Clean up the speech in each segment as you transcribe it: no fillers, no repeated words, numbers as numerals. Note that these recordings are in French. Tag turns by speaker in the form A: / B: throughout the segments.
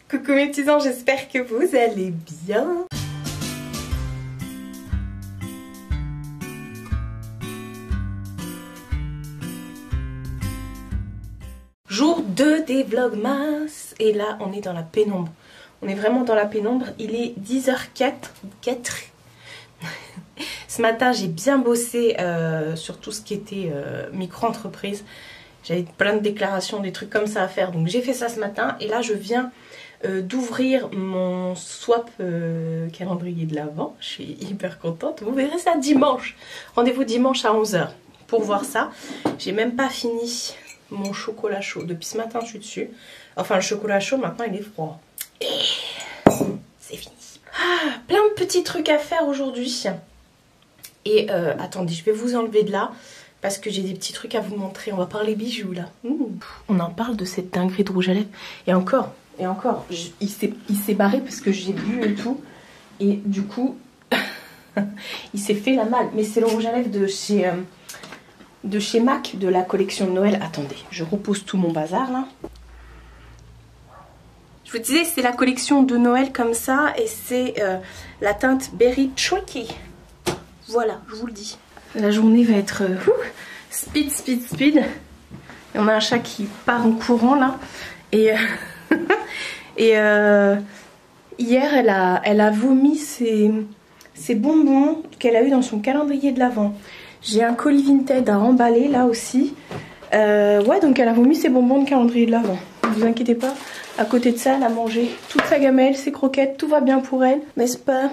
A: Coucou mes petits anges, j'espère que vous allez bien. Jour 2 des Vlogmas. Et là on est dans la pénombre. On est vraiment dans la pénombre. Il est 10h04. Ce matin j'ai bien bossé sur tout ce qui était micro-entreprise. J'avais plein de déclarations, des trucs comme ça à faire. Donc j'ai fait ça ce matin. Et là je viens d'ouvrir mon swap calendrier de l'Avent. Je suis hyper contente. Vous verrez ça dimanche. Rendez-vous dimanche à 11h pour voir ça. J'ai même pas fini mon chocolat chaud. Depuis ce matin je suis dessus. Enfin le chocolat chaud maintenant il est froid. Et c'est fini. Plein de petits trucs à faire aujourd'hui. Et attendez, je vais vous enlever de là parce que j'ai des petits trucs à vous montrer. On va parler bijoux là. On en parle de cette dinguerie de rouge à lèvres. Et encore, il s'est barré parce que j'ai bu et tout. Et du coup, il s'est fait la malle. Mais c'est le rouge à lèvres de chez MAC, de la collection de Noël. Attendez, je repose tout mon bazar là. Je vous disais, c'est la collection de Noël comme ça. Et c'est la teinte Berry Tricky. Voilà, je vous le dis. La journée va être speed. Et on a un chat qui part en courant là. Et, hier, elle a vomi ses bonbons qu'elle a eu dans son calendrier de l'Avent. J'ai un colis Vinted à emballer là aussi. Ouais, donc elle a vomi ses bonbons de calendrier de l'Avent. Ne vous inquiétez pas. À côté de ça, elle a mangé toute sa gamelle, ses croquettes. Tout va bien pour elle, n'est-ce pas ?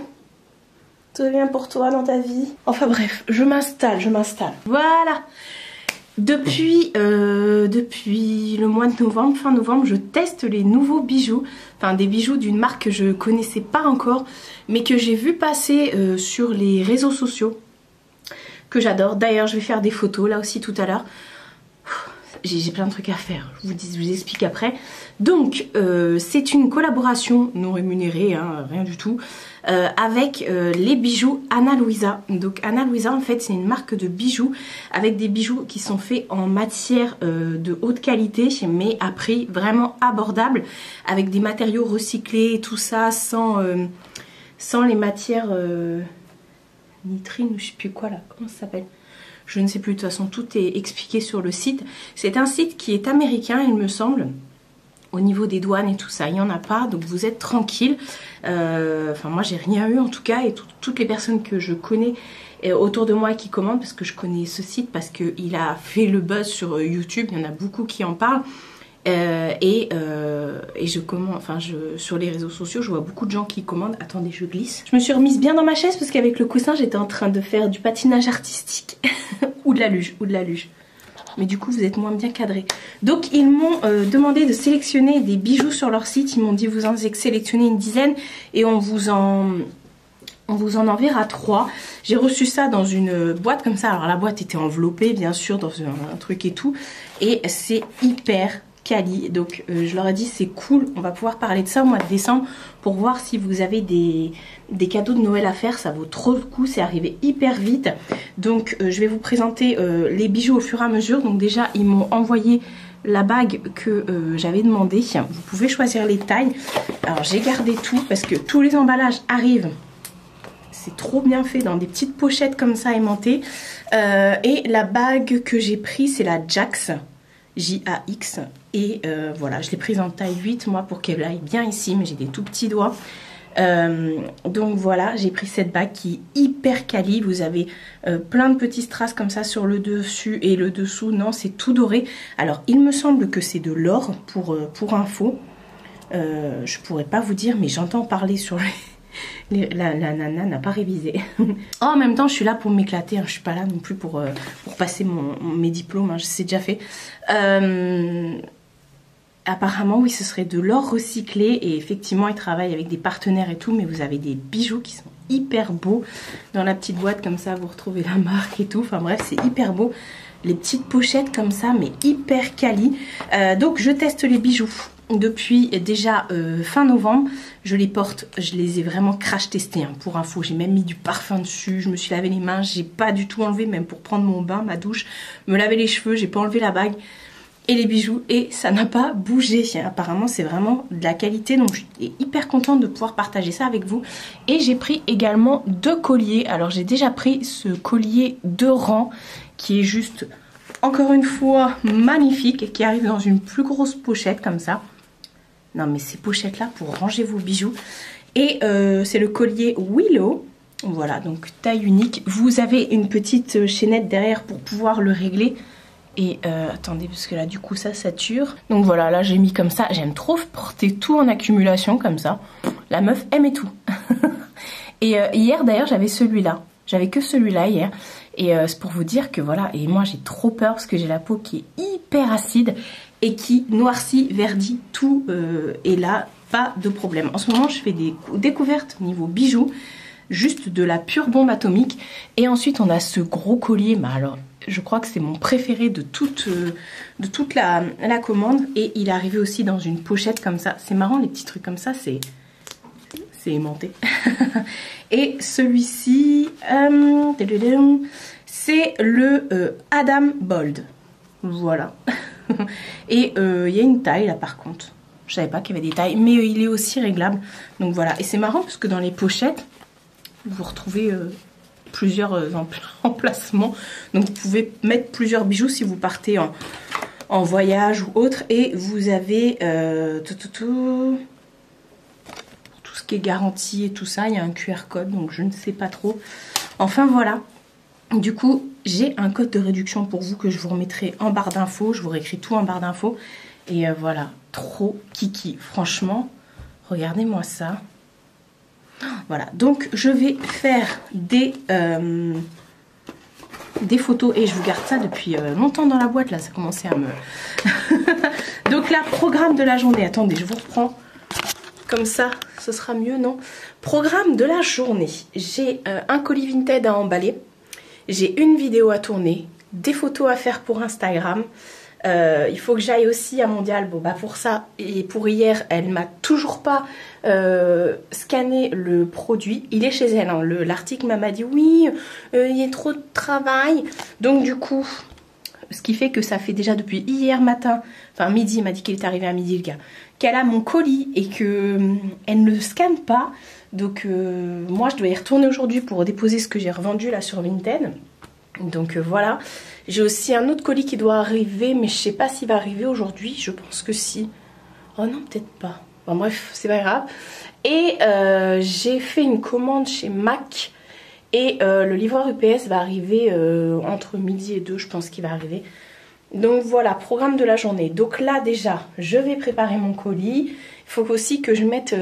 A: Tout va bien pour toi dans ta vie. Enfin bref, je m'installe. Voilà. Depuis le mois de novembre, fin novembre, je teste les nouveaux bijoux. Enfin des bijoux d'une marque que je connaissais pas encore, mais que j'ai vu passer sur les réseaux sociaux. Que j'adore. D'ailleurs, je vais faire des photos là aussi tout à l'heure. J'ai plein de trucs à faire, je vous explique après. Donc, c'est une collaboration non rémunérée, hein, rien du tout, avec les bijoux Ana Luisa. Donc Ana Luisa, en fait, c'est une marque de bijoux avec des bijoux qui sont faits en matière de haute qualité, mais à prix vraiment abordable, avec des matériaux recyclés, tout ça, sans les matières nitrines ou je sais plus quoi là, comment ça s'appelle ? Je ne sais plus, de toute façon tout est expliqué sur le site. C'est un site qui est américain il me semble. Au niveau des douanes et tout ça, il n'y en a pas, donc vous êtes tranquille. Enfin moi j'ai rien eu en tout cas, et toutes les personnes que je connais autour de moi qui commandent, parce que je connais ce site, parce qu'il a fait le buzz sur YouTube, il y en a beaucoup qui en parlent. Et je commande, enfin sur les réseaux sociaux je vois beaucoup de gens qui commandent. Attendez, je glisse. Je me suis remise bien dans ma chaise parce qu'avec le coussin j'étais en train de faire du patinage artistique ou de la luge. Mais du coup vous êtes moins bien cadré. Donc ils m'ont demandé de sélectionner des bijoux sur leur site. Ils m'ont dit vous en sélectionnez une dizaine et on vous en enverra 3. J'ai reçu ça dans une boîte comme ça. Alors la boîte était enveloppée bien sûr dans un truc et tout. Et c'est hyper quali, donc je leur ai dit c'est cool, on va pouvoir parler de ça au mois de décembre pour voir si vous avez des cadeaux de Noël à faire, ça vaut trop le coup, c'est arrivé hyper vite. Donc je vais vous présenter les bijoux au fur et à mesure. Donc déjà ils m'ont envoyé la bague que j'avais demandé, vous pouvez choisir les tailles. Alors j'ai gardé tout parce que tous les emballages arrivent, c'est trop bien fait dans des petites pochettes comme ça aimantées. Et la bague que j'ai prise c'est la Jax, J-A-X, et voilà, je l'ai prise en taille 8 moi pour qu'elle aille bien ici, mais j'ai des tout petits doigts. Donc voilà, j'ai pris cette bague qui est hyper quali. Vous avez plein de petits strass comme ça sur le dessus et le dessous, non c'est tout doré. Alors il me semble que c'est de l'or pour info. Je pourrais pas vous dire, mais j'entends parler sur la nana n'a pas révisé. En même temps je suis là pour m'éclater, hein. Je suis pas là non plus pour passer mes diplômes, hein. C'est déjà fait. Apparemment oui ce serait de l'or recyclé, et effectivement ils travaillent avec des partenaires et tout, mais vous avez des bijoux qui sont hyper beaux. Dans la petite boîte comme ça vous retrouvez la marque et tout, enfin bref c'est hyper beau. Les petites pochettes comme ça mais hyper quali. Donc je teste les bijoux depuis déjà fin novembre. Je les porte, je les ai vraiment crash testés, hein, pour info. J'ai même mis du parfum dessus, je me suis lavé les mains, j'ai pas du tout enlevé, même pour prendre mon bain, ma douche, me laver les cheveux, j'ai pas enlevé la bague. et les bijoux et ça n'a pas bougé. Apparemment c'est vraiment de la qualité, donc je suis hyper contente de pouvoir partager ça avec vous. Et j'ai pris également 2 colliers. Alors j'ai déjà pris ce collier de rang qui est juste encore une fois magnifique et qui arrive dans une plus grosse pochette comme ça. Non mais ces pochettes là pour ranger vos bijoux. Et c'est le collier Willow. Voilà, donc taille unique. Vous avez une petite chaînette derrière pour pouvoir le régler. Et attendez, parce que là du coup ça sature. Donc voilà, là j'ai mis comme ça. J'aime trop porter tout en accumulation comme ça. La meuf aime et tout. Et hier d'ailleurs j'avais celui-là. J'avais que celui-là hier. Et c'est pour vous dire que voilà. Et moi j'ai trop peur parce que j'ai la peau qui est hyper acide. Et qui noircit, verdit tout. Et là, pas de problème. En ce moment je fais des découvertes niveau bijoux. Juste de la pure bombe atomique. Et ensuite on a ce gros collier. Mais alors je crois que c'est mon préféré de toute la commande. Et il est arrivé aussi dans une pochette comme ça. C'est marrant les petits trucs comme ça. C'est aimanté. Et celui-ci c'est le Adam Bold. Voilà. Et il y a une taille là par contre. Je savais pas qu'il y avait des tailles. Mais il est aussi réglable. Donc voilà. Et c'est marrant parce que dans les pochettes vous retrouvez plusieurs emplacements. Donc vous pouvez mettre plusieurs bijoux si vous partez en voyage ou autre. Et vous avez tout ce qui est garanti et tout ça. Il y a un QR code donc je ne sais pas trop. Enfin voilà. Du coup j'ai un code de réduction pour vous que je vous remettrai en barre d'infos. Je vous réécris tout en barre d'infos. Et voilà. Trop kiki. Franchement, regardez-moi ça. Voilà, donc je vais faire des photos et je vous garde ça depuis longtemps dans la boîte là, ça commençait à me... Donc là, programme de la journée, attendez, je vous reprends comme ça, ce sera mieux, non? Programme de la journée, j'ai un colis Vinted à emballer, j'ai une vidéo à tourner, des photos à faire pour Instagram. Il faut que j'aille aussi à Mondial. Bon bah pour ça et pour hier elle m'a toujours pas scanné le produit. Il est chez elle hein. L'article m'a dit oui il y a trop de travail. Donc du coup ce qui fait que ça fait déjà depuis hier matin, enfin midi, il m'a dit qu'il est arrivé à midi le gars, qu'elle a mon colis et que elle ne le scanne pas. Donc moi je dois y retourner aujourd'hui pour déposer ce que j'ai revendu là sur Vinted. Donc voilà. J'ai aussi un autre colis qui doit arriver, mais je sais pas s'il va arriver aujourd'hui. Je pense que si. Oh non, peut-être pas. Bon, bref, c'est pas grave. Et j'ai fait une commande chez Mac. Et le livreur UPS va arriver entre midi et 2, je pense qu'il va arriver. Donc voilà, programme de la journée. Donc là déjà, je vais préparer mon colis. Il faut aussi que je mette...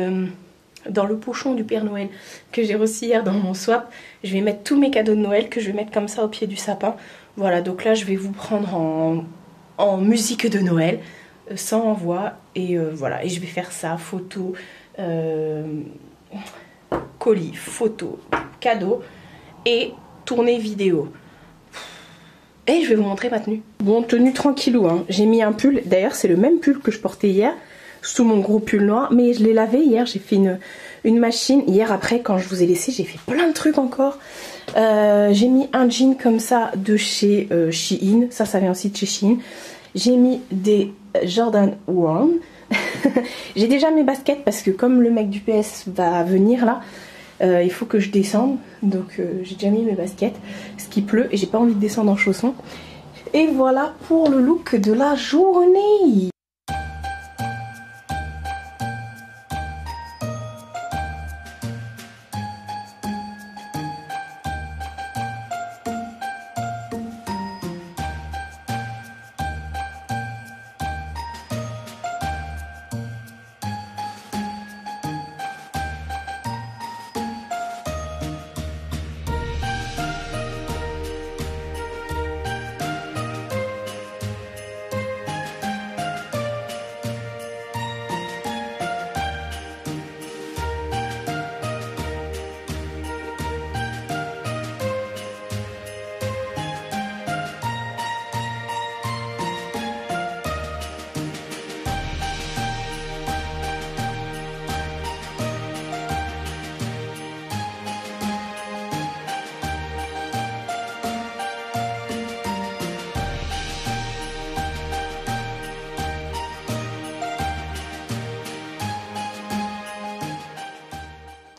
A: dans le pochon du Père Noël que j'ai reçu hier dans mon swap, je vais mettre tous mes cadeaux de Noël que je vais mettre comme ça au pied du sapin. Voilà, donc là je vais vous prendre en musique de Noël, sans voix, et voilà, et je vais faire ça, photo, colis, photo, cadeau, et tournée vidéo. Et je vais vous montrer ma tenue. Bon, tenue tranquillou, hein. J'ai mis un pull, d'ailleurs c'est le même pull que je portais hier, sous mon gros pull noir, mais je l'ai lavé hier, j'ai fait une machine. Hier après quand je vous ai laissé, j'ai fait plein de trucs encore. J'ai mis un jean comme ça de chez Shein, ça vient aussi de chez Shein. J'ai mis des Jordan 1. J'ai déjà mes baskets parce que comme le mec du PS va venir là, il faut que je descende. Donc j'ai déjà mis mes baskets, ce qui pleut et j'ai pas envie de descendre en chaussons. Et voilà pour le look de la journée.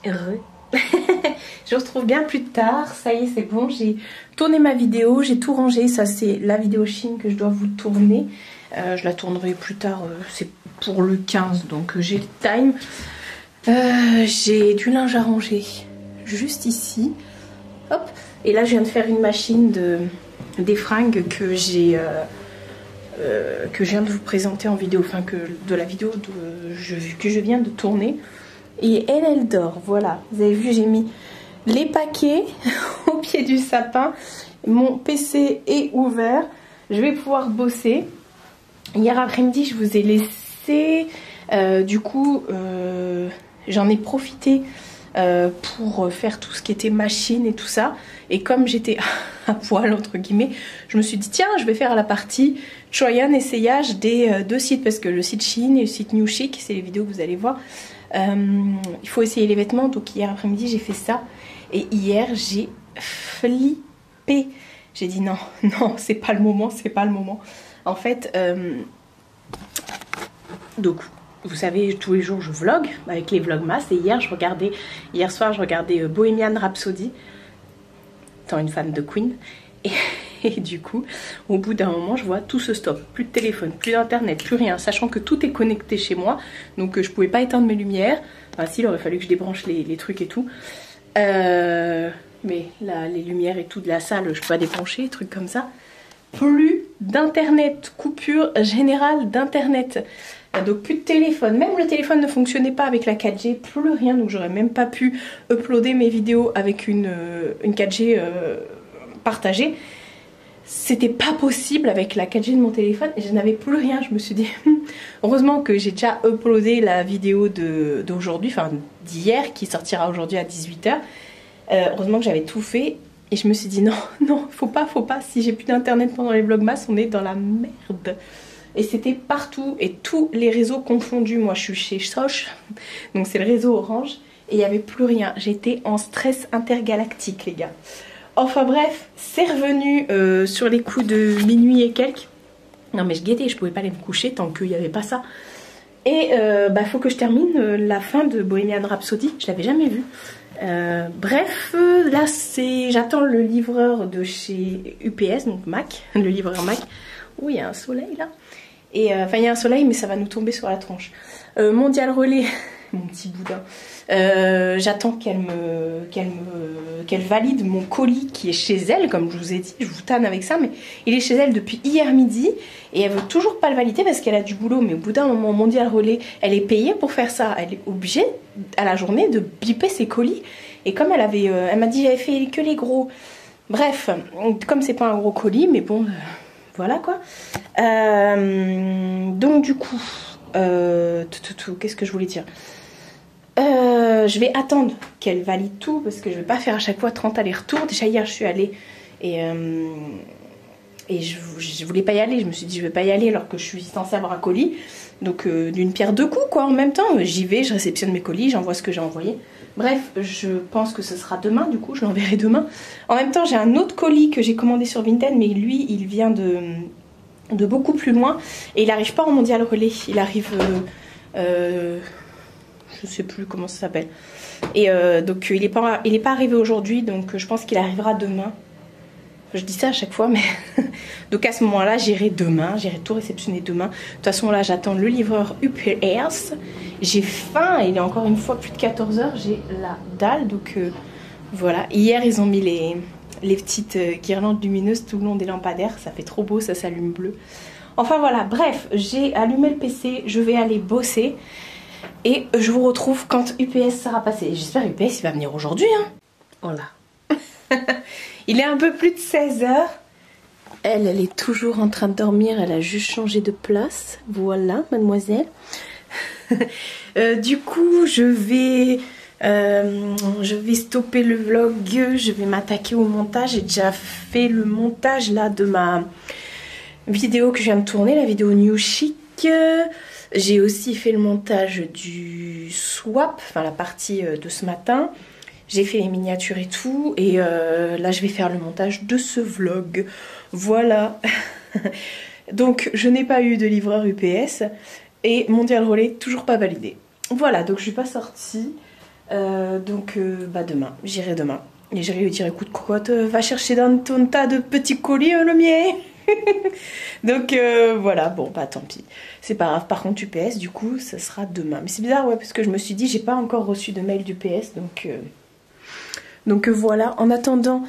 A: heureux. Je vous retrouve bien plus tard. Ça y est, c'est bon. J'ai tourné ma vidéo. J'ai tout rangé. Ça, c'est la vidéo Chine que je dois vous tourner. Je la tournerai plus tard. C'est pour le 15. Donc, j'ai le time. J'ai du linge à ranger juste ici. Hop. Et là, je viens de faire une machine des fringues que j'ai... que je viens de vous présenter en vidéo, enfin de la vidéo que je viens de tourner. Et elle dort, voilà. Vous avez vu, j'ai mis les paquets au pied du sapin. Mon PC est ouvert. Je vais pouvoir bosser. Hier après-midi, je vous ai laissé. Du coup, j'en ai profité pour faire tout ce qui était machine et tout ça. Et comme j'étais à poil entre guillemets, je me suis dit tiens, je vais faire la partie try-on, essayage des deux sites, parce que le site Shein et le site New Chic, c'est les vidéos que vous allez voir, il faut essayer les vêtements. Donc hier après-midi j'ai fait ça et hier j'ai flippé. J'ai dit non, non, c'est pas le moment, c'est pas le moment. En fait, donc vous savez, tous les jours je vlog avec les vlogmas, et hier soir je regardais Bohemian Rhapsody, étant une fan de Queen, et du coup au bout d'un moment je vois tout se stoppe, plus de téléphone, plus d'internet, plus rien, sachant que tout est connecté chez moi, donc je pouvais pas éteindre mes lumières, enfin si, il aurait fallu que je débranche les trucs et tout, mais là les lumières et tout de la salle je peux pas débrancher, trucs comme ça. Plus d'internet, coupure générale d'internet. Donc plus de téléphone, même le téléphone ne fonctionnait pas avec la 4G, plus rien, donc j'aurais même pas pu uploader mes vidéos avec une 4G partagée. C'était pas possible avec la 4G de mon téléphone et je n'avais plus rien. Je me suis dit heureusement que j'ai déjà uploadé la vidéo d'aujourd'hui, enfin d'hier, qui sortira aujourd'hui à 18 h. Heureusement que j'avais tout fait. Et je me suis dit non, non, faut pas, si j'ai plus d'internet pendant les vlogmas, on est dans la merde. Et c'était partout, et tous les réseaux confondus. Moi je suis chez Soch, donc c'est le réseau Orange, et il n'y avait plus rien. J'étais en stress intergalactique les gars. Enfin bref, c'est revenu sur les coups de minuit et quelques. Non mais je guettais, je pouvais pas aller me coucher tant qu'il n'y avait pas ça. Et bah faut que je termine la fin de Bohemian Rhapsody, je l'avais jamais vu. Bref, là j'attends le livreur de chez UPS, donc Mac, le livreur Mac. Oh, il y a un soleil là. Et enfin il y a un soleil mais ça va nous tomber sur la tronche. Mondial Relais, mon petit boudin. J'attends qu'elle valide mon colis qui est chez elle, comme je vous ai dit, je vous tanne avec ça, mais il est chez elle depuis hier midi et elle veut toujours pas le valider parce qu'elle a du boulot. Mais au bout d'un moment, Mondial Relais, elle est payée pour faire ça, elle est obligée à la journée de biper ses colis. Et comme elle m'a dit j'avais fait que les gros. Bref, comme c'est pas un gros colis, mais bon, voilà quoi. Donc du coup, qu'est-ce que je voulais dire? Je vais attendre qu'elle valide tout parce que je vais pas faire à chaque fois 30 allers-retours. Déjà hier je suis allée et je voulais pas y aller. Je me suis dit je vais pas y aller alors que je suis censée avoir un colis. Donc d'une pierre deux coups quoi en même temps. J'y vais, je réceptionne mes colis, j'envoie ce que j'ai envoyé. Bref, je pense que ce sera demain du coup, je l'enverrai demain. En même temps j'ai un autre colis que j'ai commandé sur Vinted, mais lui il vient de beaucoup plus loin et il arrive pas en Mondial Relais. Il arrive... je sais plus comment ça s'appelle. Et donc il est pas arrivé aujourd'hui, donc je pense qu'il arrivera demain. Je dis ça à chaque fois, mais donc à ce moment-là, j'irai demain, j'irai tout réceptionner demain. De toute façon, là, j'attends le livreur UPS. J'ai faim, il est encore une fois plus de 14 h, j'ai la dalle, donc voilà. Hier, ils ont mis les petites guirlandes lumineuses tout le long des lampadaires, ça fait trop beau, ça s'allume bleu. Enfin voilà, bref, j'ai allumé le PC, je vais aller bosser. Et je vous retrouve quand UPS sera passé. J'espère UPS il va venir aujourd'hui. Hein. Voilà. Il est un peu plus de 16 h. Elle est toujours en train de dormir. Elle a juste changé de place. Voilà, mademoiselle. Du coup, je vais stopper le vlog. Je vais m'attaquer au montage. J'ai déjà fait le montage là de ma vidéo que je viens de tourner, la vidéo New Chic. J'ai aussi fait le montage du swap, enfin la partie de ce matin. J'ai fait les miniatures et tout. Et là, je vais faire le montage de ce vlog. Voilà. Donc, je n'ai pas eu de livreur UPS. Et Mondial Relais, toujours pas validé. Voilà, donc je suis pas sortie. Donc demain, j'irai demain. Et j'irai lui dire écoute cocotte, va chercher dans ton tas de petits colis le mien. Donc voilà, bon bah tant pis. C'est pas grave, par contre UPS du coup ça sera demain. Mais c'est bizarre ouais parce que je me suis dit j'ai pas encore reçu de mail d'UPS donc voilà. En attendant,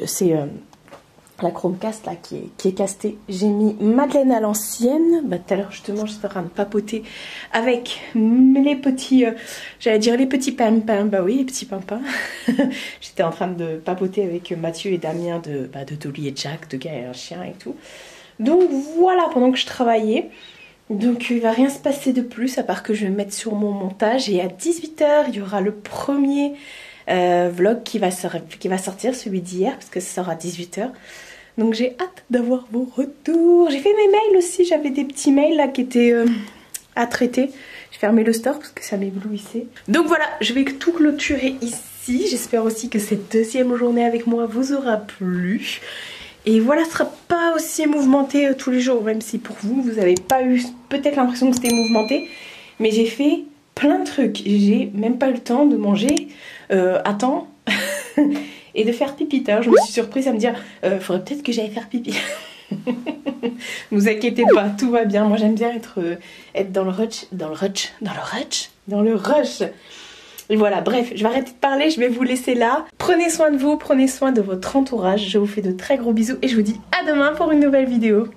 A: c'est la Chromecast là qui est castée. J'ai mis Madeleine à l'ancienne. Bah tout à l'heure justement j'étais en train de papoter avec les petits, j'allais dire les petits pimpins. Bah oui les petits pimpins. J'étais en train de papoter avec Mathieu et Damien de Dolly et Jack, de Gaël et un chien et tout. Donc voilà, pendant que je travaillais. Donc il va rien se passer de plus à part que je vais mettre sur mon montage. Et à 18 h il y aura le premier vlog qui va sortir, celui d'hier, parce que ça sort à 18 h. Donc j'ai hâte d'avoir vos retours. J'ai fait mes mails aussi, j'avais des petits mails là qui étaient à traiter. J'ai fermé le store parce que ça m'éblouissait. Donc voilà, je vais tout clôturer ici. J'espère aussi que cette deuxième journée avec moi vous aura plu. Et voilà, ce sera pas aussi mouvementé tous les jours, même si pour vous, vous n'avez pas eu peut-être l'impression que c'était mouvementé. Mais j'ai fait plein de trucs. J'ai même pas eu le temps de manger à temps et de faire pipi. Je me suis surprise à me dire, faudrait peut-être que j'aille faire pipi. Ne vous inquiétez pas, tout va bien. Moi j'aime bien être dans le rush. Et voilà, bref, je vais arrêter de parler, je vais vous laisser là. Prenez soin de vous, prenez soin de votre entourage. Je vous fais de très gros bisous et je vous dis à demain pour une nouvelle vidéo.